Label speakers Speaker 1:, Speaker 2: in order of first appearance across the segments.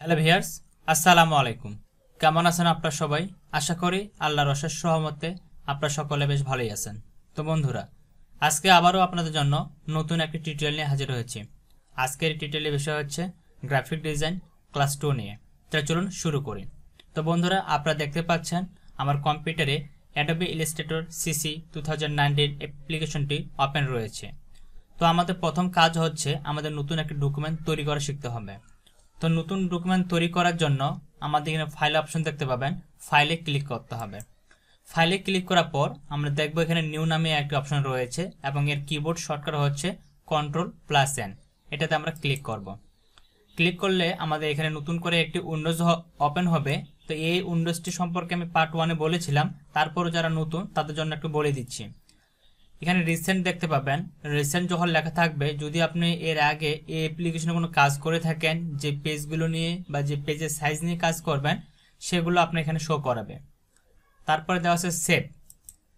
Speaker 1: Hello viewers, আসসালামু আলাইকুম। কেমন আছেন আপনারা সবাই? আশা করি আল্লাহর অশেষ রহমতে আপনারা সকলে বেশ ভালোই আছেন। তো বন্ধুরা, আজকে আবারও আপনাদের জন্য নতুন একটি টিউটোরিয়াল নিয়ে হাজির হয়েছি। আজকের টিউটোরিয়ালের বিষয় হচ্ছে গ্রাফিক ডিজাইন ক্লাস 2 নিয়ে। তাহলে চলুন শুরু করি। তো বন্ধুরা, আপনারা দেখতে পাচ্ছেন আমার কম্পিউটারে অ্যাডোবি ইলাস্ট্রেটর সিসি 2019 অ্যাপ্লিকেশনটি ওপেন রয়েছে। তো আমাদের প্রথম কাজ হচ্ছে আমাদের নতুন একটি ডকুমেন্ট তৈরি করা শিখতে হবে। তো নতুন ডকুমেন্ট তৈরি করার জন্য আমাদের এখানে ফাইল অপশন দেখতে পাবেন, ফাইলে ক্লিক করতে হবে। ফাইলে ক্লিক করার পর আমরা দেখব এখানে নিউ নামে একটি অপশন রয়েছে এবং এর কিবোর্ড শর্টকাট হচ্ছে Ctrl+N। এটাতে আমরা ক্লিক করব। ক্লিক করলে আমাদের এখানে নতুন করে একটি উইন্ডোজ ওপেন হবে। তো এই উইন্ডোজটি সম্পর্কে আমি পার্ট 1-এ বলেছিলাম, তারপরও যারা নতুন তাদের জন্য একটু বলে দিচ্ছি। এখানে রিসেন্ট দেখতে পাবেন, রিসেন্ট যখন লেখা থাকবে, যদি আপনি এর আগে এই অ্যাপ্লিকেশনে কোনো কাজ করে থাকেন, যে পেজগুলো নিয়ে বা যে পেজের সাইজ নিয়ে কাজ করবেন, সেগুলো আপনি এখানে শো করাবে। তারপরে দেওয়া আছে সেভ।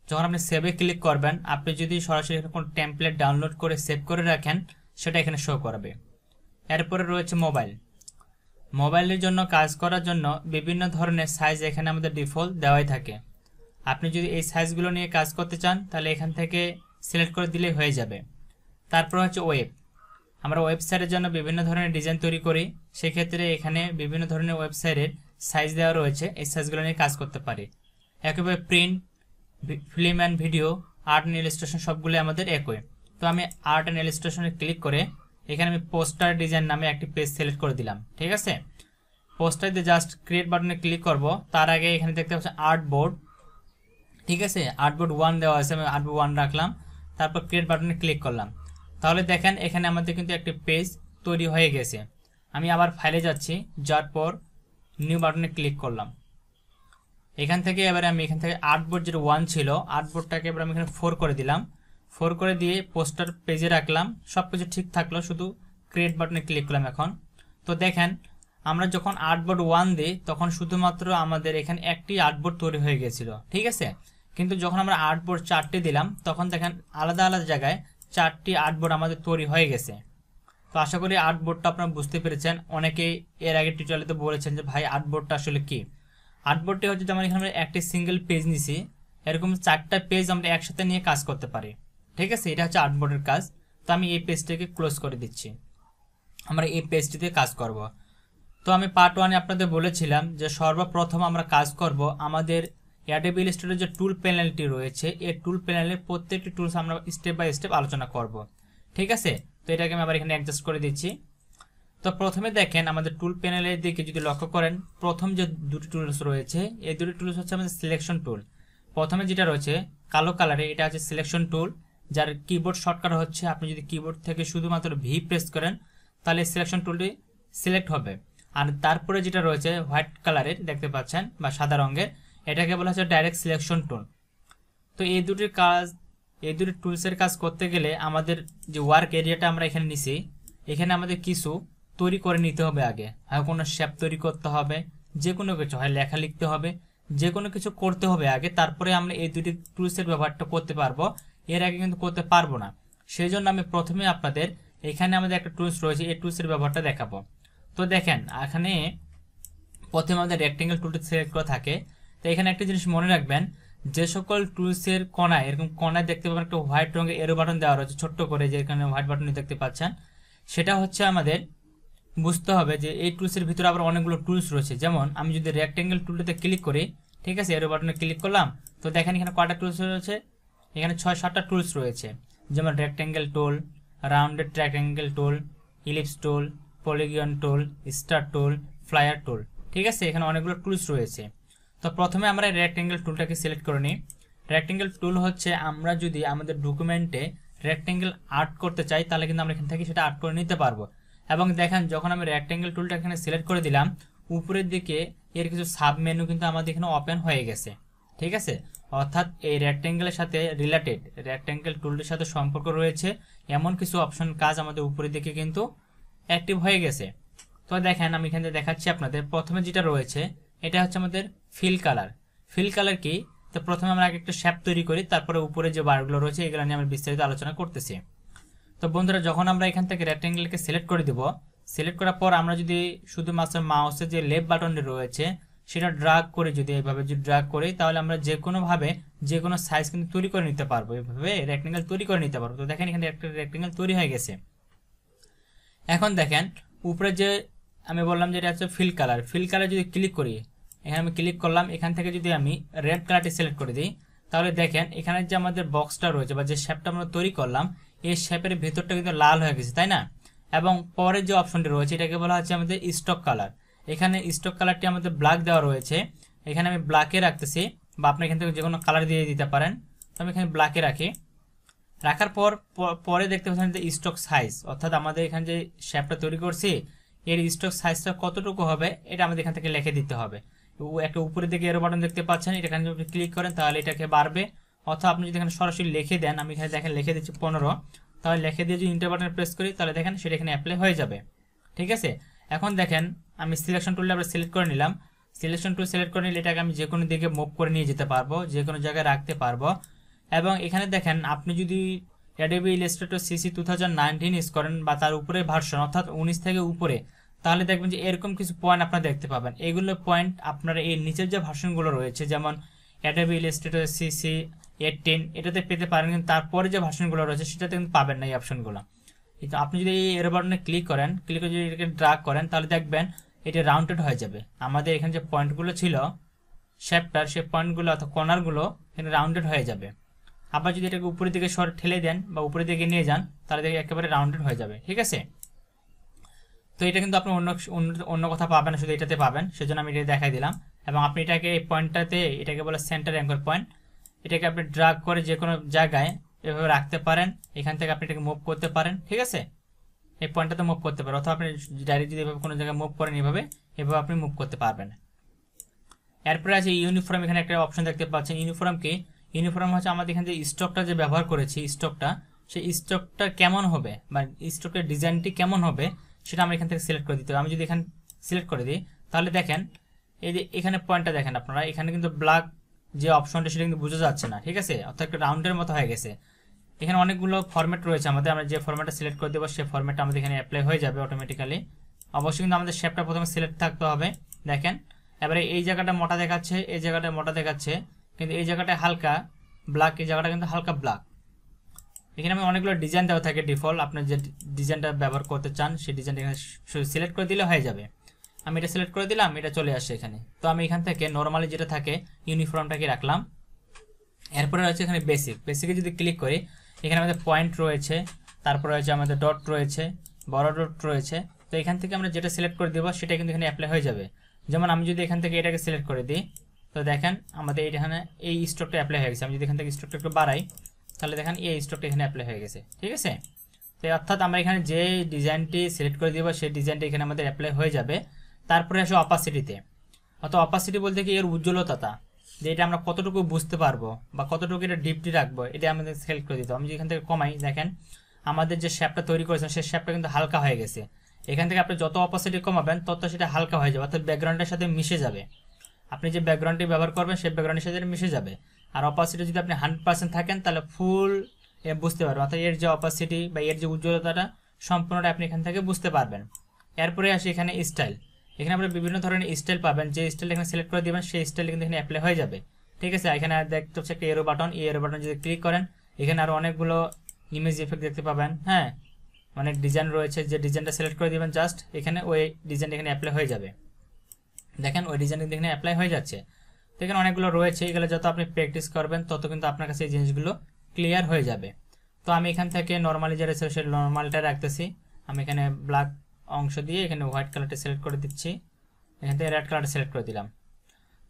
Speaker 1: যখন আপনি সেভে ক্লিক করবেন, আপনি যদি সরাসরি কোনো টেমপ্লেট ডাউনলোড করে সেভ করে রাখেন, সেটা এখানে শো করাবে। এরপরে রয়েছে মোবাইল। মোবাইলের জন্য কাজ করার জন্য বিভিন্ন ধরনের সাইজ এখানে আমাদের ডিফল্ট দেওয়াই থাকে। আপনি যদি এই সাইজগুলো নিয়ে কাজ করতে চান, তাহলে এখান থেকে সিলেক্ট করে দিলেই হয়ে যাবে। তারপর হচ্ছে ওয়েব। আমরা ওয়েবসাইটের জন্য বিভিন্ন ধরনের ডিজাইন তৈরি করি, সেক্ষেত্রে এখানে বিভিন্ন ধরনের ওয়েবসাইটের সাইজ দেওয়া রয়েছে, এই সাইজগুলো নিয়ে কাজ করতে পারি। একেবারে print, film and video, art and illustration সবগুলো আমাদের একই। তো আমি আর্ট অ্যান্ড ইলাস্ট্রেশনে ক্লিক করে এখানে আমি পোস্টার ডিজাইন নামে একটি পেজ সিলেক্ট করে দিলাম। ঠিক আছে, পোস্টার দিয়ে জাস্ট ক্রিয়েট বাটনে ক্লিক করব। তার আগে এখানে দেখতে পাচ্ছেন আর্ট বোর্ড। ঠিক আছে, আর্টবোর্ড 1 দেওয়া আছে, আমি আর্টবোর্ড 1 রাখলাম। তারপর ক্রিয়েট বাটনে ক্লিক করলাম। তাহলে দেখেন এখানে আমাদের কিন্তু একটি পেজ তৈরি হয়ে গেছে। আমি আবার ফাইলে যাচ্ছি, যাওয়ার পর নিউ বাটনে ক্লিক করলাম। এখান থেকে এবারে আমি এখান থেকে আর্টবোর্ড যেটা 1 ছিল, আর্টবোর্ডটাকে এবার আমি এখানে 4 করে দিলাম। 4 করে দিয়ে পোস্টার পেজে রাখলাম। সব কিছু ঠিক থাকলো, শুধু ক্রিয়েট বাটনে ক্লিক করলাম এখন। তো দেখেন আমরা যখন আর্টবোর্ড 1 দিই, তখন শুধুমাত্র আমাদের এখানে একটি আর্টবোর্ড তৈরি হয়ে গেছিল। ঠিক আছে, কিন্তু যখন আমরা আর্টবোর্ড 4টি দিলাম, তখন দেখেন আলাদা আলাদা জায়গায় 4টি আর্টবোর্ড আমাদের তৈরি হয়ে গেছে। তো আশা করি আর্টবোর্ডটা আপনারা বুঝতে পেরেছেন। অনেকেই এর আগে টিউটোরিয়ালে বলেছেন যে ভাই আর্টবোর্ডটা আসলে কি। আর্টবোর্ডটি হচ্ছে যেমন এখানে আমরা একটি সিঙ্গেল পেজ নিছি, এরকম 4টা পেজ আমরা একসাথে নিয়ে কাজ করতে পারি। ঠিক আছে, এটা হচ্ছে আর্টবোর্ডের কাজ। তো আমি এই পেজটাকে ক্লোজ করে দিচ্ছি, আমরা এই পেজটিতে কাজ করব। তো আমি পার্ট 1-এ আপনাদের বলেছিলাম যে সর্বপ্রথম আমরা কাজ করব আমাদের অ্যাডোবি ইলাস্ট্রেটর যে টুল প্যানেলটি রয়েছে, এই টুল প্যানেলের প্রত্যেকটি টুলস আমরা স্টেপ বাই স্টেপ আলোচনা করব। ঠিক আছে, তো এটাকে আমি আবার এখানে অ্যাডজাস্ট করে দিচ্ছি। তো প্রথমে দেখেন আমাদের টুল প্যানেলের দিকে যদি লক্ষ্য করেন, প্রথম যে দুটি টুলস রয়েছে, এই দুটি টুলস হচ্ছে আমাদের সিলেকশন টুল। প্রথমে যেটা রয়েছে কালো কালারে, এটা হচ্ছে সিলেকশন টুল, যার কিবোর্ড শর্টকাট হচ্ছে, আপনি যদি কিবোর্ড থেকে শুধুমাত্র ভি প্রেস করেন, তাহলে সিলেকশন টুলটি সিলেক্ট হবে। আর তারপরে যেটা রয়েছে হোয়াইট কালারের দেখতে পাচ্ছেন বা সাদা রঙের, এটাকে বলা হচ্ছে ডাইরেক্ট সিলেকশন টুল। তো এই দুটি টুলসের কাজ করতে গেলে আমাদের যে ওয়ার্ক এরিয়াটা আমরা এখানে নিছি, এখানে আমাদের কিছু তৈরি করে নিতে হবে আগে। হয় কোনো শেপ তৈরি করতে হবে, যে কোনো কিছু, হয় লেখা লিখতে হবে, যে কোনো কিছু করতে হবে আগে, তারপরে আমরা এই দুটি টুলসের ব্যবহারটা করতে পারবো। এর আগে কিন্তু করতে পারবো না। সেই জন্য আমি প্রথমে আপনাদের এখানে আমাদের একটা টুলস রয়েছে, এই টুলসের ব্যবহারটা দেখাবো। তো দেখেন এখানে প্রথমে আমাদের রেক্টেঙ্গেল টুলটি সিলেক্ট করা থাকে। তো এখানে একটা জিনিস মনে রাখবেন, যে সকল টুলসের কোনায় এরকম কোনায় দেখতে পাবেন একটা হোয়াইট রঙের এরো বাটন দেওয়া রয়েছে ছোট্ট করে, যে এখানে হোয়াইট বাটন দেখতে পাচ্ছেন, সেটা হচ্ছে আমাদের বুঝতে হবে যে এই টুলসের ভিতরে আবার অনেকগুলো টুলস রয়েছে। যেমন আমি যদি রেক্টেঙ্গেল টুলটিতে ক্লিক করি, ঠিক আছে, এরো বাটনে ক্লিক করলাম, তো দেখেন এখানে কয়টা টুলস রয়েছে, এখানে 6-7টা টুলস রয়েছে। যেমন rectangle tool, rounded triangle tool, ellipse tool, polygon tool, star tool, flare tool. ঠিক আছে, এখানে অনেকগুলো টুলস রয়েছে। তো প্রথমে আমরা রেক্টেঙ্গেল টুলটাকে সিলেক্ট করে নিই। রেক্টেঙ্গেল টুল হচ্ছে আমরা যদি আমাদের ডকুমেন্টে রেক্টেঙ্গেল আর্ট করতে চাই, তাহলে কিন্তু আমরা এখান থেকে সেটা আর্ট করে নিতে পারবো। এবং দেখেন যখন আমি রেক্টেঙ্গেল টুলটা এখানে সিলেক্ট করে দিলাম, উপরের দিকে এর কিছু সাব মেনু কিন্তু আমাদের এখানে ওপেন হয়ে গেছে। ঠিক আছে, অর্থাৎ এই রেক্টেঙ্গেলের সাথে রিলেটেড, রেক্টেঙ্গেল টুলটির সাথে সম্পর্ক রয়েছে এমন কিছু অপশন কাজ আমাদের উপরের দিকে কিন্তু অ্যাক্টিভ হয়ে গেছে। তো দেখেন আমি এখানে দেখাচ্ছি আপনাদের, প্রথমে যেটা রয়েছে এটা হচ্ছে আমাদের ফিল কালার। ফিল কালার কি? তো প্রথমে আমরা আগে একটা শেপ তৈরি করি, তারপরে উপরে যে বারগুলো রয়েছে এগুলো নিয়ে আমরা বিস্তারিত আলোচনা করতেছি। তো বন্ধুরা, যখন আমরা এখান থেকে রেক্টেঙ্গেলকে সিলেক্ট করে দিব, সিলেক্ট করার পর আমরা যদি শুধুমাত্র মাউসের যে লেফট বাটনটি রয়েছে সেটা ড্রাগ করে যদি এইভাবে যদি ড্রাগ করি তাহলে আমরা যে কোনোভাবে যে কোনো সাইজ কিন্তু তৈরি করে নিতে পারবো, এইভাবে রেক্টেঙ্গেল তৈরি করে নিতে পারবো। তো দেখেন এখানে একটা রেক্টেঙ্গেল তৈরি হয়ে গেছে। এখন দেখেন উপরে যে আমি বললাম যে এটা হচ্ছে ফিল কালার, ফিল কালার যদি ক্লিক করি, এখানে আমি ক্লিক করলাম, এখান থেকে যদি আমি রেড কালারটি সিলেক্ট করে দিই তাহলে দেখেন এখানে যে আমাদের বক্সটা রয়েছে বা যে শেপটা আমরা তৈরি করলাম এই শেপের ভিতরটা কিন্তু লাল হয়ে গেছে, তাই না? এবং পরের যে অপশনটি রয়েছে এটাকে বলা হচ্ছে আমাদের স্টক কালার। এখানে স্টক কালারটি আমাদের ব্ল্যাক দেওয়া রয়েছে, এখানে আমি ব্ল্যাকে রাখতেছি, বা আপনি এখান থেকে যে কোনো কালার দিয়ে দিতে পারেন। তো আমি এখানে ব্ল্যাকে রাখি, রাখার পর পরে দেখতে পাচ্ছেন যে স্টক সাইজ, অর্থাৎ আমাদের এখানে যে শেপটা তৈরি করছি এর স্টক সাইজটা কতটুকু হবে এটা আমাদের এখান থেকে লিখে দিতে হবে। একটা উপরের দিকে এরো বাটন দেখতে পাচ্ছেন, এখানে যদি ক্লিক করেন তাহলে এটাকে বাড়বে, অথবা আপনি যদি এখানে সরাসরি লিখে দেন, আমি এখানে দেখেন লিখে দিচ্ছি 15, তাহলে লিখে দিয়ে যদি ইন্টার বাটন প্রেস করি তাহলে দেখেন সেটা এখানে অ্যাপ্লাই হয়ে যাবে। ঠিক আছে, এখন দেখেন আমি সিলেকশন টুলটা আমরা সিলেক্ট করে নিলাম, সিলেকশন টুল সিলেক্ট করে নিলে এটাকে আমি যে কোনো দিকে মুভ করে নিয়ে যেতে পারবো, যে কোনো জায়গায় রাখতে পারবো। এবং এখানে দেখেন আপনি যদি অ্যাডোবি ইলাস্ট্রেটর সিসি 2019 ইউজ করেন বা তার উপরে ভার্সন অর্থাৎ 19 থেকে উপরে, তাহলে দেখবেন যে এরকম কিছু পয়েন্ট আপনারা দেখতে পাবেন। এইগুলো পয়েন্ট আপনারা এই নিচের যে ভার্সনগুলো রয়েছে যেমন অ্যাডোবি ইলাস্ট্রেটর সিসি 18 এটাতে পেতে পারেন, কিন্তু তারপরে যে ভার্সনগুলো রয়েছে সেটাতে কিন্তু পাবেন না এই অপশনগুলো। কিন্তু আপনি যদি এই এরো বাটনে ক্লিক করেন, ক্লিক করে যদি এটাকে ড্র্যাগ করেন তাহলে দেখবেন এটা রাউন্ডেড হয়ে যাবে। আমাদের এখানে যে পয়েন্টগুলো ছিল শেপটার, সেই পয়েন্টগুলো অর্থাৎ কর্নারগুলো এখানে রাউন্ডেড হয়ে যাবে। আবার যদি এটাকে উপরের দিকে ঠেলে দেন বা উপরের দিকে নিয়ে যান তাহলে দেখে একেবারে রাউন্ডেড হয়ে যাবে। ঠিক আছে, তো এটা কিন্তু আপনি অন্য কথা পাবেন না, শুধু এটাতে পাবেন, সেজন্য আমি এটা দেখাই দিলাম। এবং আপনি এটাকে এই পয়েন্টটাতে, এটাকে বলে সেন্টার অ্যাঙ্কর পয়েন্ট, এটাকে আপনি ড্র্যাগ করে যে কোনো জায়গায় এভাবে রাখতে পারেন, এখান থেকে আপনি এটাকে মুভ করতে পারেন। ঠিক আছে, এই পয়েন্টটাতে মুভ করতে পারেন, অথবা আপনি ডাইরেক্ট যদি এভাবে কোনো জায়গায় মুভ করেন এভাবে আপনি মুভ করতে পারবেন। এরপরে আছে ইউনিফর্ম, এখানে একটা অপশন দেখতে পাচ্ছেন ইউনিফর্ম কি, ইউনিফর্ম হচ্ছে আমাদের এখানে যে স্টকটা যে ব্যবহার করেছি স্টকটা, সেই স্টকটা কেমন হবে বা স্টকের ডিজাইনটি কেমন হবে সেটা আমরা এখান থেকে সিলেক্ট করে দিতে হবে। আমি যদি এখানে সিলেক্ট করে দিই তাহলে দেখেন এই যে এখানে পয়েন্টটা দেখেন আপনারা, এখানে কিন্তু ব্ল্যাক যে অপশনটা সেটা কিন্তু বোঝা যাচ্ছে না। ঠিক আছে, অর্থাৎ একটা রাউন্ডের মতো হয়ে গেছে। এখানে অনেকগুলো ফরম্যাট রয়েছে আমাদের, আমরা যে ফরম্যাটটা সিলেক্ট করে দেবো সেই ফরম্যাটটা আমাদের এখানে অ্যাপ্লাই হয়ে যাবে অটোমেটিক্যালি। অবশ্যই কিন্তু আমাদের শেপটা প্রথমে সিলেক্ট থাকতে হবে। দেখেন এবারে এই জায়গাটা মোটা দেখাচ্ছে, এই জায়গাটা মোটা দেখাচ্ছে, কিন্তু এই জায়গাটা হালকা ব্ল্যাক, এই জায়গাটা কিন্তু হালকা ব্ল্যাক। এখানে আমি অনেকগুলো ডিজাইন দেওয়া থাকে ডিফল্ট, আপনি যে ডিজাইনটা ব্যবহার করতে চান সেই ডিজাইনটা এখানে শুধু সিলেক্ট করে দিলে হয়ে যাবে। আমি এটা সিলেক্ট করে দিলাম, এটা চলে আসছে এখানে। তো আমি এখান থেকে নর্মালি যেটা থাকে ইউনিফর্মটাকে রাখলাম। এরপরে রয়েছে এখানে বেসিকে যদি ক্লিক করি এখানে আমাদের পয়েন্ট রয়েছে, তারপরে রয়েছে আমাদের ডট রয়েছে, বড় ডট রয়েছে। তো এখান থেকে আমরা যেটা সিলেক্ট করে দেবো সেটা কিন্তু এখানে অ্যাপ্লাই হয়ে যাবে। যেমন আমি যদি এখান থেকে এটাকে সিলেক্ট করে দিই তো দেখেন আমাদের এখানে এই স্টকটা অ্যাপ্লাই হয়ে গেছে। আমি যদি এখান থেকে স্টকটা একটু বাড়াই তাহলে দেখেন এই স্টকটা এখানে অ্যাপ্লাই হয়ে গেছে। ঠিক আছে, তো অর্থাৎ আমরা এখানে যে ডিজাইনটি সিলেক্ট করে দিব সেই ডিজাইনটা এখানে আমাদের অ্যাপ্লাই হয়ে যাবে। তারপরে আসে অপাসিটিতে, অর্থাৎ অপাসিটি বলতে কি এর উজ্জ্বলতা, যে এটা আমরা কতটুকু বুঝতে পারবো বা কতটুকু এটা ডিপটি রাখবো এটা আমাদের সিলেক্ট করে দিতে হবে। আমি যদি এখান থেকে কমাই দেখেন আমাদের যে শেপটা তৈরি করেছেন সেই শেপটা কিন্তু হালকা হয়ে গেছে। এখান থেকে আপনি যত অপাসিটি কমাবেন তত সেটা হালকা হয়ে যাবে, অর্থাৎ ব্যাকগ্রাউন্ডের সাথে মিশে যাবে। আপনি যে ব্যাকগ্রাউন্ডটি ব্যবহার করবেন সেই ব্যাকগ্রাউন্ডের সাথে মিশে যাবে। আর অপাসিটি যদি আপনি 100% থাকেন তাহলে ফুল বুঝতে পারবেন, অর্থাৎ এর যে অপাসিটি বা এর যে উজ্জ্বলতাটা সম্পূর্ণটা আপনি এখান থেকে বুঝতে পারবেন। এরপরে আসি এখানে স্টাইল, এখানে আপনি বিভিন্ন ধরনের স্টাইল পাবেন, যে স্টাইল এখানে সিলেক্ট করে দিবেন সেই স্টাইল কিন্তু এখানে অ্যাপ্লাই হয়ে যাবে। ঠিক আছে, এখানে দেখতে হচ্ছে একটা এরো বাটন, এই এরো বাটন যদি ক্লিক করেন এখানে আরো অনেকগুলো ইমেজ ইফেক্ট দেখতে পাবেন। হ্যাঁ, অনেক ডিজাইন রয়েছে, যে ডিজাইনটা সিলেক্ট করে দিবেন জাস্ট এখানে ওই ডিজাইনটা এখানে অ্যাপ্লাই হয়ে যাবে। দেখেন ওই ডিজাইন এখানে অ্যাপ্লাই হয়ে যাচ্ছে। তো এখানে অনেকগুলো রয়েছে, এগুলো যত আপনি প্র্যাকটিস করবেন তত কিন্তু আপনার কাছে এই জিনিসগুলো ক্লিয়ার হয়ে যাবে। তো আমি এখান থেকে নর্মালি যেটা ছিল সেই নর্মালটা রাখতেছি। আমি এখানে ব্ল্যাক অংশ দিয়ে এখানে হোয়াইট কালারটা সিলেক্ট করে দিচ্ছি, এখান থেকে রেড কালারটা সিলেক্ট করে দিলাম।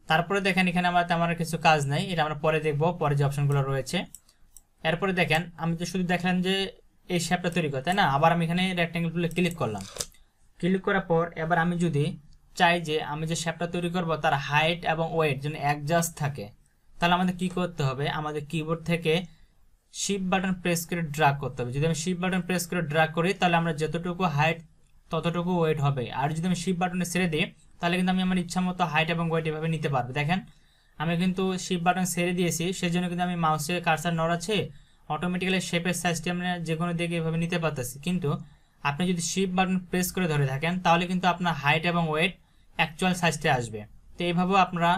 Speaker 1: তারপরে দেখেন এখানে আমার তেমন কিছু কাজ নেই, এটা আমরা পরে দেখবো, পরে যে অপশনগুলো রয়েছে। এরপরে দেখেন আমি তো শুধু দেখলাম যে এই শেপটা তৈরি করে, তাই না? আবার আমি এখানে রেক্ট্যাঙ্গেল টুলে ক্লিক করলাম, ক্লিক করার পর এবার আমি যদি চাই যে আমি যে শেপটা তৈরি করব তার হাইট এবং ওয়েট যেন অ্যাডজাস্ট থাকে, তাহলে আমাদের কি করতে হবে, আমাদের কিবোর্ড থেকে শিফট বাটন প্রেস করে ড্র্যাগ করতে হবে। যদি আমি শিফট বাটন প্রেস করে ড্র্যাগ করি তাহলে আমরা যতটুকু হাইট ততটুকু ওয়েট হবে। আর যদি আমি শিফট বাটনে ছেড়ে দিই তাহলে কিন্তু আমি আমার ইচ্ছা মতো হাইট এবং ওয়েট এভাবে নিতে পারবো। দেখেন আমি কিন্তু শিফট বাটন ছেড়ে দিয়েছি, সেজন্য কিন্তু আমি মাউসে কার্সার নড়াচ্ছি, অটোমেটিক্যালি শেপের সাইজটি আমরা যে কোনো দিকে এভাবে নিতে পারতেছি। কিন্তু আপনি যদি শিফট বাটন প্রেস করে ধরে থাকেন তাহলে কিন্তু আপনার হাইট এবং ওয়েট অ্যাকচুয়াল সাইজটা আসবে। তো এইভাবেও আপনারা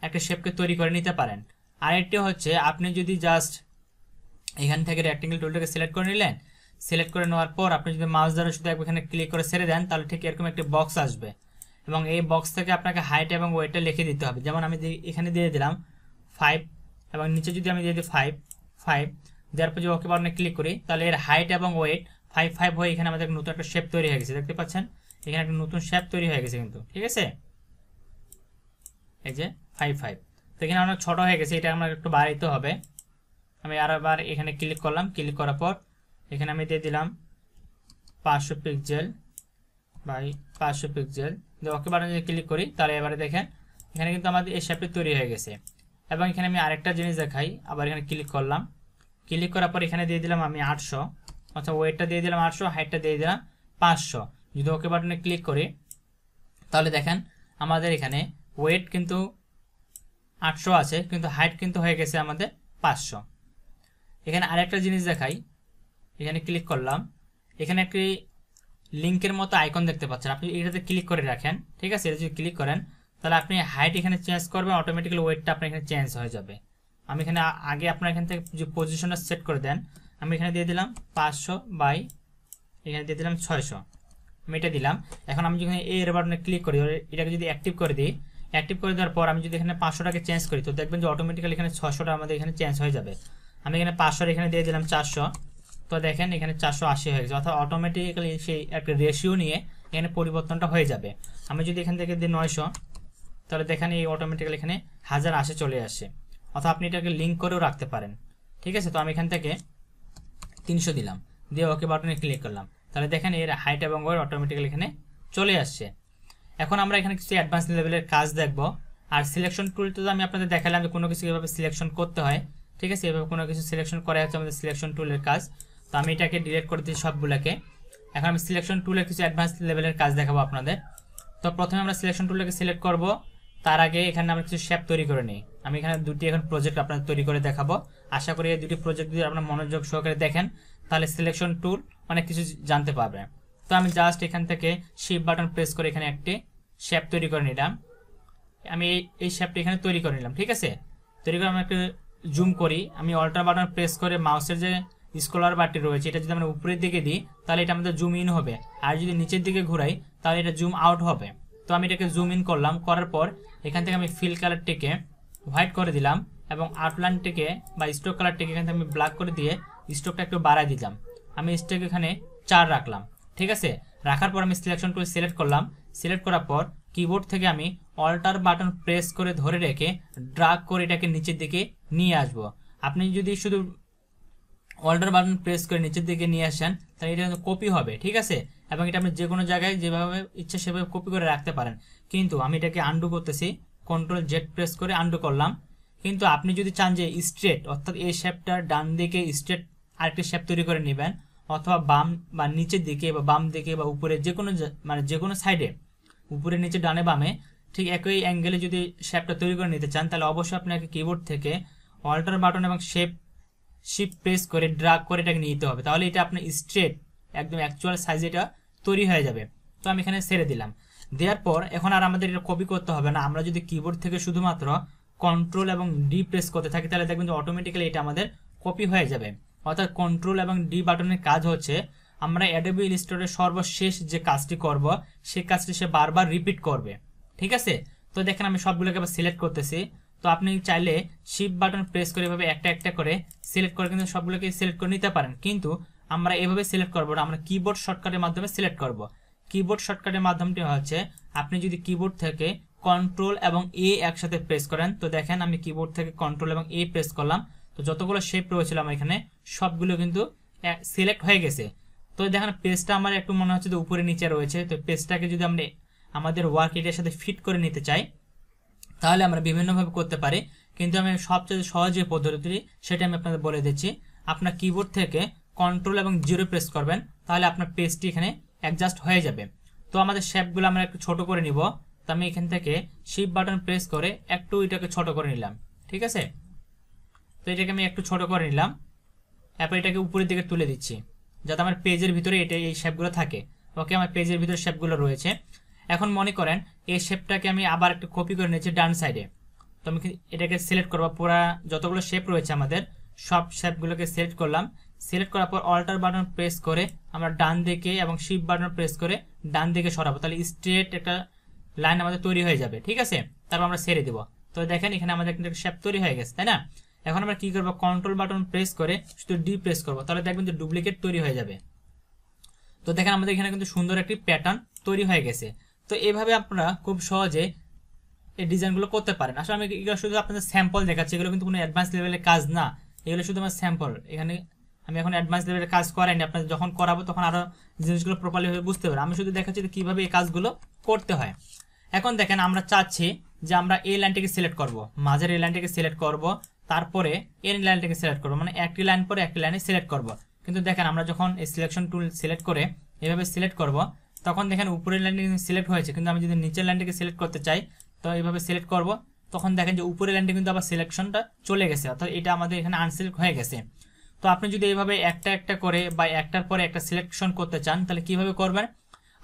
Speaker 1: একটা শেপকে তৈরি করে নিতে পারেন। আরেকটি হচ্ছে আপনি যদি জাস্ট এখান থেকে রেক্টেঙ্গেল টুলটাকে সিলেক্ট করে নিলেন, সিলেক্ট করে নেওয়ার পর আপনি যদি মাউস দ্বারা শুধু এখানে ক্লিক করে ছেড়ে দেন তাহলে ঠিক এরকম একটি বক্স আসবে এবং এই বক্স থেকে আপনাকে হাইট এবং ওয়েটটা লিখে দিতে হবে। যেমন আমি এখানে দিয়ে দিলাম 5 এবং নিচে যদি আমি দিয়ে দিই 5 দেওয়ার পর যদি ওকে বাটনে ক্লিক করি তাহলে এর হাইট এবং ওয়েট 5 হয়ে এখানে আমাদের নতুন একটা শেপ তৈরি হয়ে গেছে। দেখতে পাচ্ছেন এখানে একটা নতুন শেপ তৈরি হয়ে গেছে কিন্তু, ঠিক আছে, এই যে 5। তো এখানে অনেক ছোট হয়ে গেছে, এটা আমার একটু বাড়াইতে হবে। আমি আরেকবার এখানে ক্লিক করলাম, ক্লিক করার পর এখানে আমি দিয়ে দিলাম 500 পিক্সেল বাই 500 পিক্সেল। ওকে বাটনে যদি ক্লিক করি তাহলে এবারে দেখেন এখানে কিন্তু আমাদের এই শেপটি তৈরি হয়ে গেছে। এবং এখানে আমি আরেকটা জিনিস দেখাই, আবার এখানে ক্লিক করলাম, ক্লিক করার পর এখানে দিয়ে দিলাম আমি 800, অর্থাৎ ওয়েটটা দিয়ে দিলাম 800, হাইটটা দিয়ে দিলাম 500। যদি ওকে বাটনে ক্লিক করি তাহলে দেখেন আমাদের এখানে ওয়েট কিন্তু 800 আছে কিন্তু হাইট কিন্তু হয়ে গেছে আমাদের 500। এখানে আরেকটা জিনিস দেখাই, এখানে ক্লিক করলাম, এখানে একটি লিঙ্কের মতো আইকন দেখতে পাচ্ছেন, আপনি এটাতে ক্লিক করে রাখেন, ঠিক আছে। এটা যদি ক্লিক করেন তাহলে আপনি হাইট এখানে চেঞ্জ করবেন, অটোমেটিক্যালি ওয়েটটা আপনার এখানে চেঞ্জ হয়ে যাবে। আমি এখানে আগে আপনার এখান থেকে যে পজিশনটা সেট করে দেন, আমি এখানে দিয়ে দিলাম 500 বাই এখানে দিয়ে দিলাম 600, আমি এটা দিলাম। এখন আমি যখন এর বাটনে ক্লিক করি, এটাকে যদি অ্যাক্টিভ করে দিই, অ্যাক্টিভ করে দেওয়ার পর আমি যদি এখানে 500টাকে চেঞ্জ করি তো দেখবেন যে অটোমেটিক্যালি এখানে 600টা আমাদের এখানে চেঞ্জ হয়ে যাবে। আমি এখানে 500 এখানে দিয়ে দিলাম 400, তো দেখেন এখানে 480 হয়ে গেছে, অর্থাৎ অটোমেটিক্যালি সেই একটা রেশিও নিয়ে এখানে পরিবর্তনটা হয়ে যাবে। আমি যদি এখান থেকে দিই 900 তাহলে দেখেন এই অটোমেটিক্যালি এখানে 1080 চলে আসে, অর্থাৎ আপনি এটাকে লিঙ্ক করেও রাখতে পারেন, ঠিক আছে। তো আমি এখান থেকে 300 দিলাম, দিয়ে ওকে বাটনে ক্লিক করলাম, তাহলে দেখেন এর হাইট এবং ওয়েট অটোমেটিক্যালি এখানে চলে আসছে। এখন আমরা এখানে কিছু অ্যাডভান্স লেভেলের কাজ দেখব। আর সিলেকশন টুলটা তো আমি আপনাদের দেখালাম যে কোনো কিছু এভাবে সিলেকশন করতে হয়, ঠিক আছে। এভাবে কোনো কিছু সিলেকশন করা হচ্ছে আমাদের সিলেকশন টুলের কাজ। তো আমি এটাকে ডিলিট করে দিই সবগুলোকে। এখন আমি সিলেকশন টুলের কিছু অ্যাডভান্স লেভেলের কাজ দেখাবো আপনাদের। তো প্রথমে আমরা সিলেকশন টুলটাকে সিলেক্ট করব, তার আগে এখানে আমরা কিছু শেপ তৈরি করে নিই। আমি এখানে দুটি এখন প্রজেক্ট আপনাদের তৈরি করে দেখাবো। আশা করি এই দুটি প্রজেক্ট যদি আপনারা মনোযোগ সহকারে দেখেন তাহলে সিলেকশন টুল অনেক কিছু জানতে পারবেন। তো আমি জাস্ট এখান থেকে শিফট বাটন প্রেস করে এখানে একটি শেপ তৈরি করে নিলাম। আমি এই শেপটি এখানে তৈরি করে নিলাম, ঠিক আছে। তৈরি করে আমি একটু জুম করি, আমি অল্টার বাটন প্রেস করে মাউসের যে স্ক্রলার বারটি রয়েছে এটা যদি আমরা উপরের দিকে দিই তাহলে এটা আমাদের জুম ইন হবে, আর যদি নিচের দিকে ঘুরাই তাহলে এটা জুম আউট হবে। তো আমি এটাকে জুম ইন করলাম, করার পর এখান থেকে আমি ফিল কালারটিকে হোয়াইট করে দিলাম এবং আউটলাইনটিকে বা স্ট্রোক কালারটিকে এখান থেকে আমি ব্ল্যাক করে দিয়ে স্ট্রোকটা একটু বাড়াই দিলাম। আমি স্ট্রোক এখানে 4 রাখলাম, ঠিক আছে। রাখার পর আমি সিলেকশন টুল সিলেক্ট করলাম, সিলেক্ট করার পর কিবোর্ড থেকে আমি অল্টার বাটন প্রেস করে ধরে রেখে ড্রাগ করে এটাকে নিচের দিকে নিয়ে আসবো। আপনি যদি শুধু অল্টার বাটন প্রেস করে নিচের দিকে নিয়ে আসেন তাহলে এটা কিন্তু কপি হবে, ঠিক আছে। এবং এটা আপনি যে কোনো জায়গায় যেভাবে ইচ্ছা সেভাবে কপি করে রাখতে পারেন। কিন্তু আমি এটাকে আন্ডু করতেছি, কন্ট্রোল জেড প্রেস করে আন্ডু করলাম। কিন্তু আপনি যদি চান যে স্ট্রেট, অর্থাৎ এই শেপটার ডান দিকে স্ট্রেট আরেকটি শেপ তৈরি করে নেবেন, অথবা বাম বা নিচের দিকে বা বাম দিকে বা উপরে যে কোনো মানে যে কোনো সাইডে উপরে নিচে ডানে বামে ঠিক একই অ্যাঙ্গেলে যদি শেপটা তৈরি করে নিতে চান তাহলে অবশ্যই আপনাকে কিবোর্ড থেকে অল্টার বাটন এবং শিফট প্রেস করে ড্রাগ করে এটাকে নিতে হবে, তাহলে এটা আপনার স্ট্রেট একদম অ্যাকচুয়াল সাইজে এটা তৈরি হয়ে যাবে। তো আমি এখানে ছেড়ে দিলাম, দেওয়ার পর এখন আর আমাদের এটা কপি করতে হবে না। আমরা যদি কিবোর্ড থেকে শুধুমাত্র কন্ট্রোল এবং ডি প্রেস করতে থাকি তাহলে দেখবেন যে অটোমেটিক্যালি এটা আমাদের কপি হয়ে যাবে। অর্থাৎ কন্ট্রোল এবং ডি বাটনের কাজ হচ্ছে আমরা অ্যাডোবি ইলাস্ট্রেটরের সর্বশেষ যে কাজটি করব সেই কাজটি সে বারবার রিপিট করবে, ঠিক আছে। তো দেখেন আমি সবগুলোকে আবার সিলেক্ট করতেছি। তো আপনি চাইলে শিফট বাটন প্রেস করে এভাবে একটা একটা করে সিলেক্ট করে কিন্তু সবগুলোকে সিলেক্ট করে নিতে পারেন, কিন্তু আমরা এভাবে সিলেক্ট করবো না, আমরা কিবোর্ড শর্টকাটের মাধ্যমে সিলেক্ট করব। কিবোর্ড শর্টকাটের মাধ্যমটি হচ্ছে আপনি যদি কিবোর্ড থেকে কন্ট্রোল এবং এ একসাথে প্রেস করেন, তো দেখেন আমি কিবোর্ড থেকে কন্ট্রোল এবং এ প্রেস করলাম, তো যতগুলো শেপ রয়েছিল আমার এখানে সবগুলো কিন্তু সিলেক্ট হয়ে গেছে। তো দেখেন পেজটা আমার একটু মনে হচ্ছে যে উপরে নিচে রয়েছে। তো পেজটাকে যদি আমরা আমাদের ওয়ার্ক এরিয়ার সাথে ফিট করে নিতে চাই তাহলে আমরা বিভিন্নভাবে করতে পারি, কিন্তু আমি সবচেয়ে সহজ যে পদ্ধতিটি সেটা আমি আপনাদের বলে দিচ্ছি। আপনার কিবোর্ড থেকে কন্ট্রোল এবং 0 প্রেস করবেন, তাহলে আপনার পেজটি এখানে অ্যাডজাস্ট হয়ে যাবে। তো আমাদের শেপগুলো আমরা একটু ছোট করে নিব। তো আমি এখান থেকে শিফট বাটন প্রেস করে একটু এটাকে ছোট করে নিলাম, ঠিক আছে। তো এটাকে আমি একটু ছোট করে নিলাম, এরপর এটাকে উপরের দিকে তুলে দিচ্ছি। যাতে আমার পেজের ভিতরে এটা এই শেপগুলো থাকে। ওকে, আমার পেজের ভিতরে শেপগুলো রয়েছে। এখন মনে করেন এই শেপটাকে আমি আবার একটু কপি করে নিয়েছি ডান সাইডে। তো আমি এটাকে সিলেক্ট করবো, পুরা যতগুলো শেপ রয়েছে আমাদের সব শেপগুলোকে সিলেক্ট করলাম। সিলেক্ট করার পর অল্টার বাটন প্রেস করে আমরা ডান দিকে এবং শিফট বাটন প্রেস করে ডান দিকে সরাবো, তাহলে স্ট্রেট একটা লাইন আমাদের তৈরি হয়ে যাবে। ঠিক আছে, তারপর আমরা ছেড়ে দিব। তো দেখেন এখানে আমাদের কিন্তু শেপ তৈরি হয়ে গেছে, তাই না? এখন আমরা কি করবো, কন্ট্রোল বাটন প্রেস করে শুধু ডি প্রেস করবো, তাহলে দেখবেন যে ডুপ্লিকেট তৈরি হয়ে যাবে। তো দেখেন আমাদের এখানে কিন্তু সুন্দর একটি প্যাটার্ন তৈরি হয়ে গেছে। তো এইভাবে আপনারা খুব সহজে এই ডিজাইনগুলো করতে পারেন। আসলে আমি এগুলো শুধু আপনাদের স্যাম্পল দেখাচ্ছি, এগুলো কিন্তু কোনো অ্যাডভান্স লেভেলের কাজ না, এগুলো শুধু আমার স্যাম্পল। এখানে আমি এখন অ্যাডভান্স লেভেলের কাজ করাইনি, আপনাদের যখন করাবো তখন আরো জিনিসগুলো প্রপারলি বুঝতে পারবেন। আমি শুধু দেখাচ্ছি যে কিভাবে এই কাজগুলো করতে হয়। এখন দেখেন আমরা চাচ্ছি যে আমরা এই লাইনটাকে সিলেক্ট করব, মাঝের এই লাইনটাকে সিলেক্ট করব, তারপরে এই লাইনটাকে সিলেক্ট করব, মানে একটি লাইন পরে একটি লাইনে সিলেক্ট করব। কিন্তু দেখেন আমরা যখন এই সিলেকশন টুল সিলেক্ট করে এভাবে সিলেক্ট করব, তখন দেখেন উপরের লাইনটা কিন্তু সিলেক্ট হয়েছে, কিন্তু আমি যদি নিচের লাইনটাকে সিলেক্ট করতে চাই তো এইভাবে সিলেক্ট করব, তখন দেখেন যে উপরের লাইনটা কিন্তু আবার সিলেকশনটা চলে গেছে, অর্থাৎ এটা আমাদের এখানে আনসিলেক্ট হয়ে গেছে। তো আপনি যদি এইভাবে একটা একটা করে বা একটার পরে একটা সিলেকশন করতে চান তাহলে কিভাবে করবেন,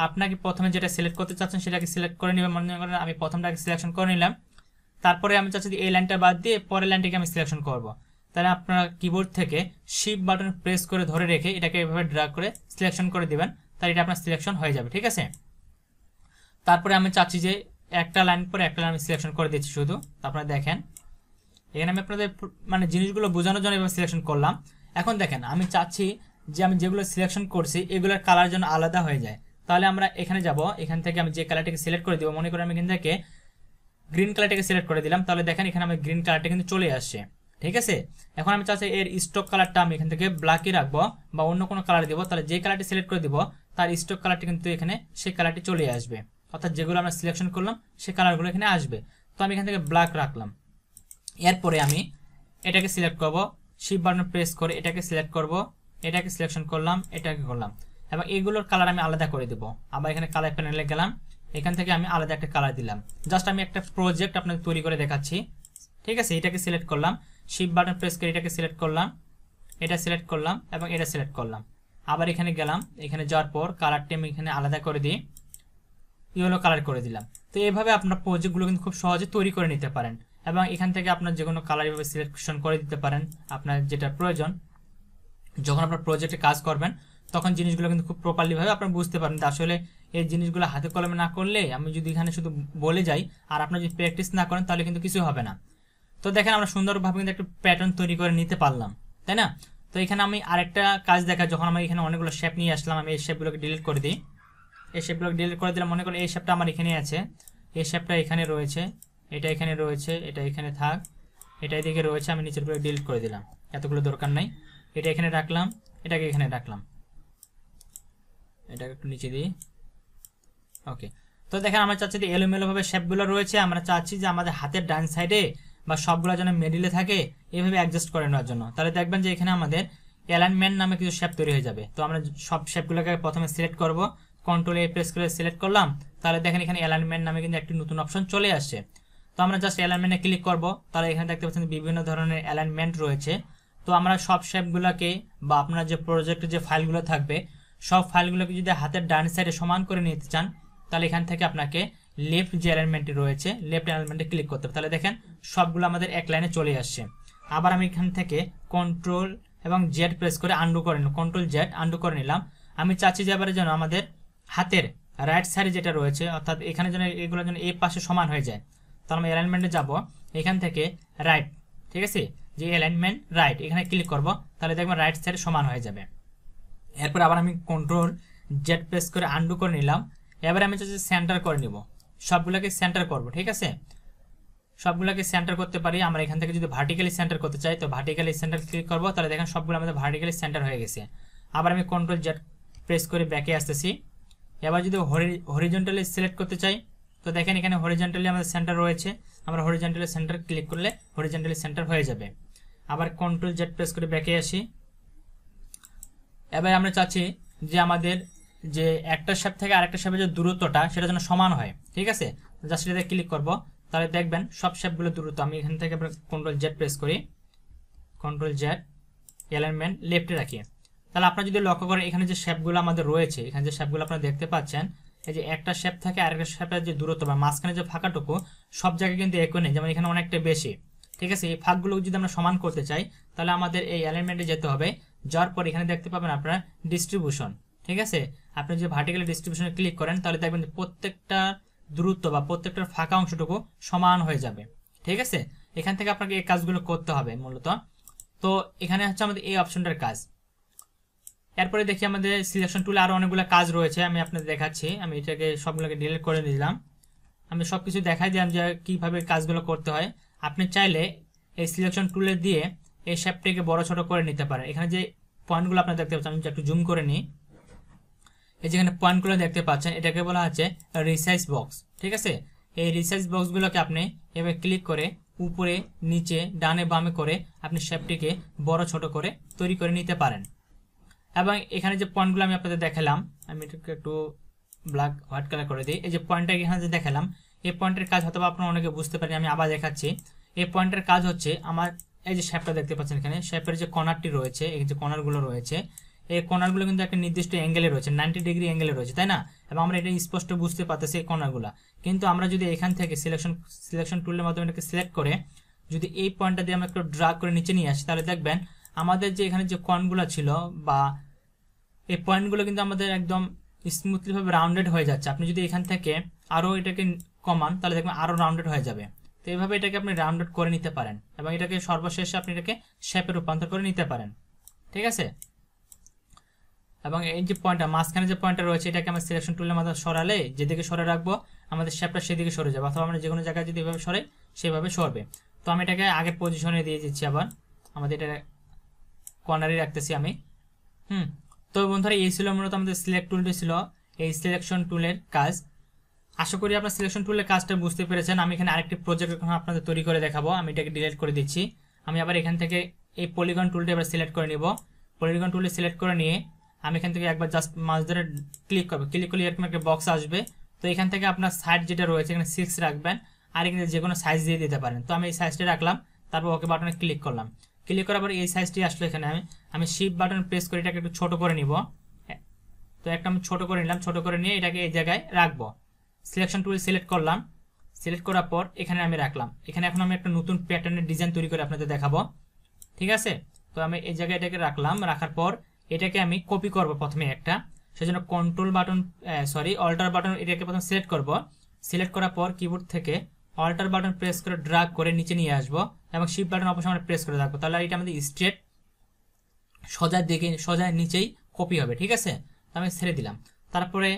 Speaker 1: আপনাকে প্রথমে যেটা সিলেক্ট করতে চাচ্ছেন সেটাকে সিলেক্ট করে নেবেন। মনে করেন আমি প্রথমটাকে সিলেকশন করে নিলাম, তারপরে আমি চাচ্ছি এই লাইনটা বাদ দিয়ে পরের লাইনটাকে আমি সিলেকশন করব। তাহলে আপনারা কিবোর্ড থেকে শিফট বাটন প্রেস করে ধরে রেখে এটাকে এভাবে ড্র্যাগ করে সিলেকশন করে দিবেন, তাহলে এটা আপনার সিলেকশন হয়ে যাবে। ঠিক আছে, তারপরে আমি চাচ্ছি যে একটা লাইন পরে একটা লাইন সিলেকশন করে দিচ্ছি শুধু। আপনারা দেখেন এখানে আমি আপনাদের মানে জিনিসগুলো বোঝানোর জন্য এভাবে সিলেকশন করলাম। এখন দেখেন আমি চাচ্ছি যে আমি যেগুলো সিলেকশন করছি এগুলোর কালার যেন আলাদা হয়ে যায়। তাহলে আমরা এখানে যাব, এখান থেকে আমি যে কালারটাকে সিলেক্ট করে দিব, মনে করি আমি এখান থেকে গ্রিন কালারটাকে সিলেক্ট করে দিলাম, তাহলে দেখেন এখানে আমি গ্রিন কালারটা কিন্তু চলে আসছে। ঠিক আছে, এখন আমি চাচ্ছি এর স্টক কালারটা আমি এখান থেকে ব্ল্যাকই রাখবো বা অন্য কোনো কালার দিব, তাহলে যে কালারটি সিলেক্ট করে দিব তার স্টক কালারটি কিন্তু এখানে সেই কালারটি চলে আসবে, অর্থাৎ যেগুলো আমরা সিলেকশন করলাম সেই কালারগুলো এখানে আসবে। তো আমি এখান থেকে ব্ল্যাক রাখলাম। এরপরে আমি এটাকে সিলেক্ট করব, শিফট বাটন প্রেস করে এটাকে সিলেক্ট করব, এটাকে সিলেকশন করলাম, এটাকে করলাম, এবং এগুলোর কালার আমি আলাদা করে দেব। আবার এখানে কালার প্যানেলে গেলাম, এখান থেকে আমি আলাদা একটা কালার দিলাম। জাস্ট আমি একটা প্রজেক্ট আপনাদের তৈরি করে দেখাচ্ছি। ঠিক আছে, এটাকে সিলেক্ট করলাম, শিফট বাটন প্রেস করে এটাকে সিলেক্ট করলাম, এটা সিলেক্ট করলাম এবং এটা সিলেক্ট করলাম। আবার এখানে গেলাম, এখানে যাওয়ার পর কালারটি আমি এখানে আলাদা করে দিই, ইয়েলো কালার করে দিলাম। তো এইভাবে আপনার প্রজেক্টগুলো কিন্তু খুব সহজে তৈরি করে নিতে পারেন এবং এখান থেকে আপনার যে কোনো কালার এভাবে সিলেকশন করে দিতে পারেন আপনার যেটা প্রয়োজন। যখন আপনার প্রজেক্টে কাজ করবেন তখন জিনিসগুলো কিন্তু খুব প্রপারলি ভাবে আপনারা বুঝতে পারেন। আসলে এই জিনিসগুলো হাতে কলমে না করলে, আমি যদি এখানে শুধু বলে যাই আর আপনারা যদি প্র্যাকটিস না করেন তাহলে কিন্তু কিছু হবে না। তো দেখেন আমরা সুন্দরভাবে কিন্তু একটা প্যাটার্ন তৈরি করে নিতে পারলাম, তাই না? তো এখানে আমি আরেকটা কাজ দেখা, যখন আমি এখানে অনেকগুলো শেপ নিয়ে আসলাম, আমি এই শেপগুলোকে ডিলিট করে দিই। এই শেপগুলোকে ডিলিট করে দিলাম, মনে করেন এই শেপটা আমার এখানে আছে, এই শেপটা এখানে রয়েছে, এটা এখানে রয়েছে, এটা এখানে থাক, এটা এদিকে রয়েছে, আমি নিচের গুলো ডিলিট করে দিলাম, এতগুলো দরকার নাই। এটা এখানে রাখলাম, এটাকে এখানে রাখলাম, এটাকে একটু নিচে দিই। ওকে, তো দেখেন আমরা চাচ্ছি যে এলোমেলো ভাবে শেপগুলো রয়েছে, আমরা চাচ্ছি যে আমাদের হাতের ডান সাইডে বা সবগুলো যেন মিডিলে থাকে, এইভাবে অ্যাডজাস্ট করে নেওয়ার জন্য। তাহলে দেখবেন যে এখানে আমাদের অ্যালাইনমেন্ট নামে কিছু শেপ তৈরি হয়ে যাবে। তো আমরা সব শেপগুলোকে প্রথমে সিলেক্ট করব, কন্ট্রোল এ প্রেস করে সিলেক্ট করলাম, তাহলে দেখেন এখানে অ্যালাইনমেন্ট নামে কিন্তু একটি নতুন অপশন চলে আসছে। তো আমরা জাস্ট অ্যালাইনমেন্টে ক্লিক করব, তাহলে এখানে দেখতে পাচ্ছেন বিভিন্ন ধরনের অ্যালাইনমেন্ট রয়েছে। তো আমরা সব শেপগুলোকে বা আপনার যে প্রজেক্টের যে ফাইলগুলো থাকবে সব ফাইলগুলোকে যদি হাতের ডান সাইডে সমান করে নিতে চান তাহলে এখান থেকে আপনাকে লেফট যে অ্যালাইনমেন্টটি রয়েছে লেফট অ্যালাইনমেন্টে ক্লিক করতে হবে। তাহলে দেখেন সবগুলো আমাদের এক লাইনে চলে আসছে। আবার আমি এখান থেকে কন্ট্রোল এবং জেড প্রেস করে আন্ডু করে নিলাম, কন্ট্রোল জেড আন্ডু করে নিলাম। আমি চাচ্ছি যে এবারে যেন আমাদের হাতের রাইট সাইডে যেটা রয়েছে, অর্থাৎ এখানে যেন এগুলো যেন এই পাশে সমান হয়ে যায়। তাহলে আমি অ্যালাইনমেন্টে যাব, এখান থেকে রাইট, ঠিক আছে, যে অ্যালাইনমেন্ট রাইট এখানে ক্লিক করব, তাহলে দেখবেন রাইট সাইডে সমান হয়ে যাবে। এরপর আবার আমি কন্ট্রোল জেড প্রেস করে আন্ডু করে নিলাম। এবারে আমি চাচ্ছি সেন্টার করে নিব, সবগুলোকে সেন্টার করব। ঠিক আছে, সবগুলোকে সেন্টার করতে পারি। আমরা এখান থেকে যদি ভার্টিক্যালি সেন্টার করতে চাই তো ভার্টিক্যালি সেন্টার ক্লিক করব, তাহলে দেখেন সবগুলো আমাদের ভার্টিক্যালি সেন্টার হয়ে গেছে। আবার আমি কন্ট্রোল জেড প্রেস করে ব্যাকে আসতেছি। এবার যদি হরিজন্টালি সিলেক্ট করতে চাই তো দেখেন এখানে হরিজন্টালি আমাদের সেন্টার রয়েছে, আমরা হরিজন্টালি সেন্টার ক্লিক করলে হরিজন্টালি সেন্টার হয়ে যাবে। আবার কন্ট্রোল জেড প্রেস করে ব্যাকে আসি। এবার আমরা চাচ্ছি যে আমাদের যে একটা শেপ থেকে আরেকটা শেপের যে দূরত্বটা সেটা যেন সমান হয়। ঠিক আছে, জাস্ট এটাতে ক্লিক করব, তাহলে দেখবেন সব শেপগুলো দূরত্ব। আমি এখান থেকে কন্ট্রোল জেড প্রেস করি, কন্ট্রোল জেড অ্যালাইনমেন্ট লেফটে রাখি, তাহলে আপনারা যদি লক্ষ্য করেন এখানে যে শেপগুলো আমাদের রয়েছে, এখানে যে শেপগুলো আপনারা দেখতে পাচ্ছেন, এই যে একটা শেপ থাকে আরেকটা শেপের যে দূরত্ব বা মাঝখানে যে ফাঁকাটুকু সব জায়গায় কিন্তু একই নেই, যেমন এখানে অনেকটা বেশি। ঠিক আছে, এই ফাঁকগুলো যদি আমরা সমান করতে চাই তাহলে আমাদের এই অ্যালাইনমেন্টে যেতে হবে। যাওয়ার পর এখানে দেখতে পাবেন আপনারা ডিস্ট্রিবিউশন। ঠিক আছে, আপনি যে ভার্টিক্যাল ডিস্ট্রিবিউশনে ক্লিক করেন তাহলে দেখবেন যে প্রত্যেকটা দূরত্ব বা প্রত্যেকটার ফাঁকা অংশটুকু সমান হয়ে যাবে। ঠিক আছে, এখান থেকে আপনাকে এই কাজগুলো করতে হবে মূলত। তো এখানে হচ্ছে আমাদের এই অপশনটার কাজ। এরপরে দেখি আমাদের সিলেকশন টুলে আরো অনেকগুলো কাজ রয়েছে, আমি আপনাদের দেখাচ্ছি। আমি এটাকে সবগুলোকে ডিলিট করে নিলাম। আমি সবকিছু দেখাই দিলাম যে কিভাবে কাজগুলো করতে হয়। আপনি চাইলে এই সিলেকশন টুলে দিয়ে এই শেপটিকে বড় ছোট করে নিতে পারেন। এখানে যে পয়েন্টগুলো আপনারা দেখতে পাচ্ছেন, আমি একটু জুম করে নিই। এই যেখানে পয়েন্টগুলো দেখতে পাচ্ছেন এটাকে বলা হচ্ছে রিসাইজ বক্স। ঠিক আছে, এই রিসাইজ বক্সগুলোকে আপনি এভাবে ক্লিক করে উপরে নিচে ডানে বামে করে আপনি শেপটিকে বড় ছোট করে তৈরি করে নিতে পারেন। এবং এখানে যে পয়েন্টগুলো আমি আপনাদের দেখালাম, আমি এটাকে একটু ব্ল্যাক হোয়াইট কালার করে দিই। এই যে পয়েন্টটা এখানে যে দেখালাম, এই পয়েন্টের কাজ হয়তো আপনারা অনেকে বুঝতে পারেন, আমি আবার দেখাচ্ছি। এই পয়েন্টের কাজ হচ্ছে আমার এই যে শেপটা দেখতে পাচ্ছেন, এখানে শেপের যে কর্নারটি রয়েছে, এই যে কর্নারগুলো রয়েছে, এই কর্নারগুলো কিন্তু একটা নির্দিষ্ট অ্যাঙ্গেলে রয়েছে, 90 ডিগ্রি অ্যাঙ্গেলে রয়েছে, তাই না? এবং আমরা এটা স্পষ্ট বুঝতে পারতেছি এই কর্নারগুলো। কিন্তু আমরা যদি এখান থেকে সিলেকশন টুলের মাধ্যমে এটাকে সিলেক্ট করে যদি এই পয়েন্টটা দিয়ে আমরা একটু ড্রাগ করে নিচে নিয়ে আসি, তাহলে দেখবেন আমাদের যে এখানে যে কর্নগুলো ছিল বা এই পয়েন্টগুলো কিন্তু আমাদের একদম স্মুথলি ভাবে রাউন্ডেড হয়ে যাচ্ছে। আপনি যদি এখান থেকে আরো এটাকে কমান তাহলে দেখবেন আরো রাউন্ডেড হয়ে যাবে। তো এইভাবে এটাকে আপনি রাউন্ডেড করে নিতে পারেন এবং এটাকে সর্বশেষে আপনি এটাকে শেপে রূপান্তর করে নিতে পারেন। ঠিক আছে, এবং এই যে পয়েন্টটা মাঝখানে যে পয়েন্টটা রয়েছে এটাকে আমরা সিলেকশন টুলের মাধ্যমে সরালে যেদিকে সরে রাখবো আমাদের শেপটা সেদিকে সরে যাবে, অথবা আমরা যে কোনো জায়গায় যদি এভাবে সরাই সেভাবে সরবে। তো আমি এটাকে আগের পজিশনে দিয়ে দিচ্ছি, আবার আমাদের এটা কর্নারে রাখতেছি আমি। তো বন্ধুরা এই ছিল মূলত আমাদের সিলেক্ট টুলটি ছিল এই সিলেকশন টুলের কাজ। আশা করি আপনার সিলেকশন টুলের কাজটা বুঝতে পেরেছেন। আমি এখানে আরেকটি প্রজেক্ট আপনাদের তৈরি করে দেখাবো। আমি এটাকে ডিলিট করে দিচ্ছি। আমি আবার এখান থেকে এই পলিগন টুলটা এবার সিলেক্ট করে নিব। পলিগন টুলটি সিলেক্ট করে নিয়ে আমি এখান থেকে একবার জাস্ট মাউস ধরে ক্লিক করবো, ক্লিক করলে এরকম একটা বক্স আসবে। তো এখান থেকে আপনার সাইজ যেটা রয়েছে এখানে 6 রাখবেন, আর এখানে যে কোনো সাইজ দিয়ে দিতে পারেন। তো আমি এই সাইজটা রাখলাম, তারপর ওকে বাটনে ক্লিক করলাম। ক্লিক করার পর এই সাইজটি আসলো এখানে। আমি শিফট বাটন প্রেস করে এটাকে একটু ছোট করে নিব। তো একটা আমি ছোট করে নিলাম, ছোট করে নিয়ে এটাকে এই জায়গায় রাখবো। সিলেকশন টুল সিলেক্ট করলাম, সিলেক্ট করার পর এখানে আমি রাখলাম। এখানে এখন আমি একটা নতুন প্যাটার্নের ডিজাইন তৈরি করে আপনাদের দেখাবো। ঠিক আছে, তো আমি এই জায়গায় এটাকে রাখলাম। রাখার পর এটাকে আমি কপি করব প্রথমে একটা, সেজন্য কন্ট্রোল বাটন অল্টার বাটন এটাকে প্রথমে সিলেক্ট করব। সিলেক্ট করার পর কিবোর্ড থেকে অল্টার বাটন প্রেস করে ড্র্যাগ করে নিচে নিয়ে আসবো এবং শিফট বাটন অবশ্যই প্রেস করে রাখবো। তাহলে এটা আমাদের স্ট্রেট সোজা দিকে সোজা নিচেই কপি হবে। ঠিক আছে, তো আমি ছেড়ে দিলাম। তারপরে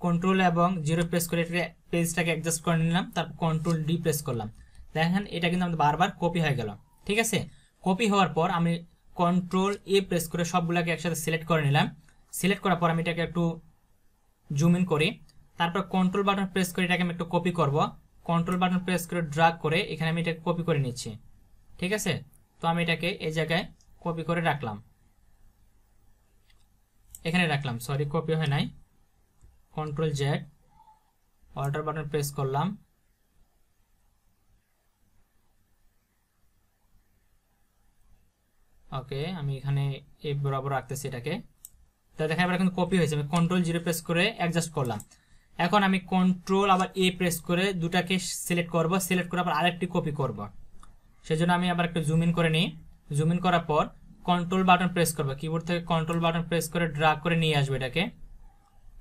Speaker 1: কন্ট্রোল এবং 0 প্রেস করে পেজটাকে অ্যাডজাস্ট করে নিলাম। তারপর কন্ট্রোল ডি প্রেস করলাম। দেখেন এটা কিন্তু আমাদের বারবার কপি হয়ে গেল। ঠিক আছে, কপি হওয়ার পর আমি কন্ট্রোল এ প্রেস করে সবগুলোকে একসাথে সিলেক্ট করে নিলাম। সিলেক্ট করার পর আমি এটাকে একটু জুম ইন করি। তারপর কন্ট্রোল বাটন প্রেস করে এটাকে আমি একটু কপি করব। কন্ট্রোল বাটন প্রেস করে ড্র্যাগ করে এখানে আমি এটাকে কপি করে নিচ্ছি। ঠিক আছে, তো আমি এটাকে এই জায়গায় কপি করে রাখলাম, এখানে রাখলাম। কপি হয় নাই। Control Z alter button press করলাম। ওকে, আমি এখানে এই বরাবর রাখতেছি এটাকে। তো দেখেন এবার কিন্তু কপি হয়েছে। আমি কন্ট্রোল 0 প্রেস করে অ্যাডজাস্ট করলাম। এখন আমি কন্ট্রোল আবার এ প্রেস করে দুটাকে সিলেক্ট করব। সিলেক্ট করে আবার আরেকটি কপি করব। সেজন্য আমি আবার একটু জুম ইন করে নিই। জুম ইন করার পর কন্ট্রোল বাটন প্রেস করব। কিবোর্ড থেকে কন্ট্রোল বাটন প্রেস করে ড্র্যাগ করে নিয়ে আসবে এটাকে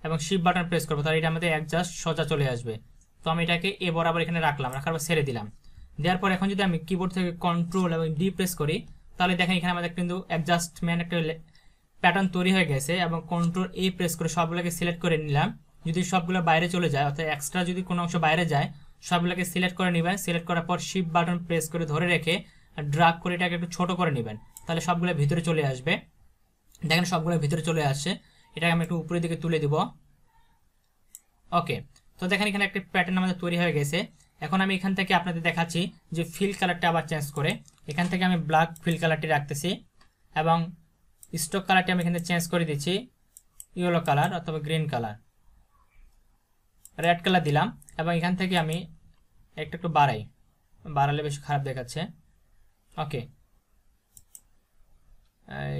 Speaker 1: এবং শিফট বাটন প্রেস করবো, তাহলে এটা আমাদের অ্যাডজাস্ট সোজা চলে আসবে। তো আমি এটাকে এ বরাবর এখানে রাখলাম। রাখার পর ছেড়ে দিলাম। দেওয়ার পর এখন যদি আমি কিবোর্ড থেকে কন্ট্রোল এবং ডি প্রেস করি তাহলে দেখেন এখানে আমাদের কিন্তু অ্যাডজাস্টমেন্ট একটা প্যাটার্ন তৈরি হয়ে গেছে। এবং কন্ট্রোল এ প্রেস করে সবগুলোকে সিলেক্ট করে নিলাম। যদি সবগুলো বাইরে চলে যায় অর্থাৎ এক্সট্রা যদি কোনো অংশ বাইরে যায় সবগুলোকে সিলেক্ট করে নেবেন। সিলেক্ট করার পর শিফট বাটন প্রেস করে ধরে রেখে ড্র্যাগ করে এটাকে একটু ছোট করে নেবেন, তাহলে সবগুলো ভিতরে চলে আসবে। দেখেন সবগুলো ভিতরে চলে আসছে। এটাকে আমি একটু উপরের দিকে তুলে দিব। ওকে, তো দেখেন এখানে একটা প্যাটার্ন আমাদের তৈরি হয়ে গেছে। এখন আমি এখান থেকে আপনাদের দেখাচ্ছি যে ফিল কালারটা আবার চেঞ্জ করে এখান থেকে আমি ব্ল্যাক ফিল কালারটি রাখতেছি এবং স্টক কালারটি আমি এখানে চেঞ্জ করে দিচ্ছি ইয়েলো কালার অথবা গ্রিন কালার, রেড কালার দিলাম। এবং এখান থেকে আমি একটু বাড়ালে বেশি খারাপ দেখাচ্ছে। ওকে,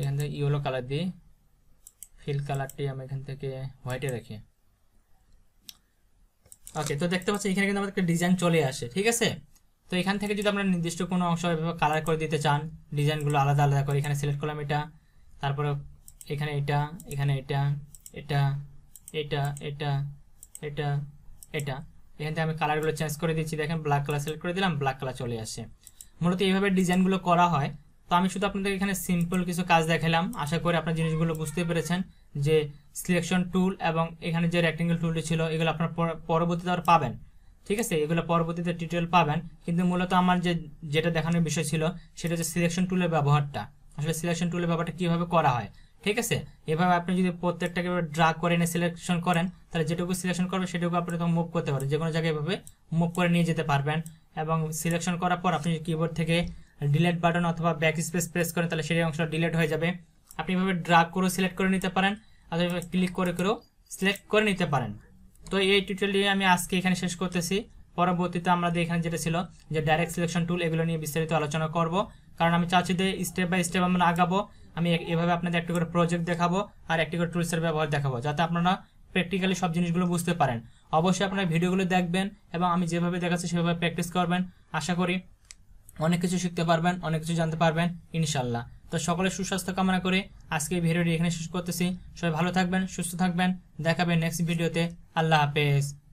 Speaker 1: এখান থেকে ইয়েলো কালার দিই। ফিল কালারটি আমি এখান থেকে হোয়াইটে রাখি। ওকে, তো দেখতে পাচ্ছি এখানে কিন্তু আমাদের একটা ডিজাইন চলে আসে, ঠিক আছে। তো এখান থেকে যদি আমরা নির্দিষ্ট কোনো অংশ এভাবে কালার করে দিতে চান, ডিজাইনগুলো আলাদা আলাদা করে এখানে সিলেক্ট করলাম এটা, তারপরে এখানে এটা, এখানে এটা, এটা, এটা, এটা, এটা, এটা, এখান থেকে আমি কালারগুলো চেঞ্জ করে দিচ্ছি। দেখেন ব্ল্যাক কালার সিলেক্ট করে দিলাম, ব্ল্যাক কালার চলে আসে। মূলত এইভাবে ডিজাইনগুলো করা হয়। তো আমি শুধু আপনাদের এখানে সিম্পল কিছু কাজ দেখালাম। আশা করি আপনার জিনিসগুলো বুঝতে পেরেছেন যে সিলেকশন টুল এবং এখানে যে রেক্টেঙ্গেল টুলটি ছিল এগুলো আপনার পরবর্তীতে আর পাবেন, ঠিক আছে। এগুলো পরবর্তীতে টিউটোরিয়াল পাবেন, কিন্তু মূলত আমার যেটা দেখানোর বিষয় ছিল সেটা হচ্ছে সিলেকশন টুলের ব্যবহারটা। আসলে সিলেকশন টুলের ব্যবহারটা কিভাবে করা হয়, ঠিক আছে। এভাবে আপনি যদি প্রত্যেকটাকে ড্রাগ করে এনে সিলেকশন করেন, তাহলে যেটুকু সিলেকশন করবে সেটুকু আপনি তখন মুভ করতে পারবেন, যে কোনো জায়গায় এভাবে মুভ করে নিয়ে যেতে পারবেন। এবং সিলেকশন করার পর আপনি কিবোর্ড থেকে ডিলিট বাটন অথবা ব্যাক স্পেস প্রেস করেন, তাহলে সেই অংশটা ডিলিট হয়ে যাবে। আপনি এভাবে ড্রাগ করে সিলেক্ট করে নিতে পারেন, অথবা ক্লিক করে করেও সিলেক্ট করে নিতে পারেন। তো এই টিউটোরিয়ালটি আমি আজকে এখানে শেষ করতেছি। পরবর্তীতে আমাদের এখানে যেটা ছিল যে ডাইরেক্ট সিলেকশন টুল, এগুলো নিয়ে বিস্তারিত আলোচনা করব, কারণ আমি চাচ্ছি যে স্টেপ বাই স্টেপ আমরা আগাবো। আমি এভাবে আপনাদের একটি করে প্রজেক্ট দেখাবো আর একটি করে টুলসের ব্যবহার দেখাবো, যাতে আপনারা প্র্যাকটিক্যালি সব জিনিসগুলো বুঝতে পারেন। অবশ্যই আপনারা ভিডিওগুলো দেখবেন এবং আমি যেভাবে দেখাচ্ছি সেভাবে প্র্যাকটিস করবেন। আশা করি অনেক কিছু শিখতে পারবেন, অনেক কিছু জানতে পারবেন ইনশাল্লাহ। তো সকলের সুস্বাস্থ্য কামনা করে আজকে এই ভিডিওটি এখানে শেষ করতেছি। সবাই ভালো থাকবেন, সুস্থ থাকবেন, দেখাবেন নেক্সট ভিডিওতে। আল্লাহ হাফেজ।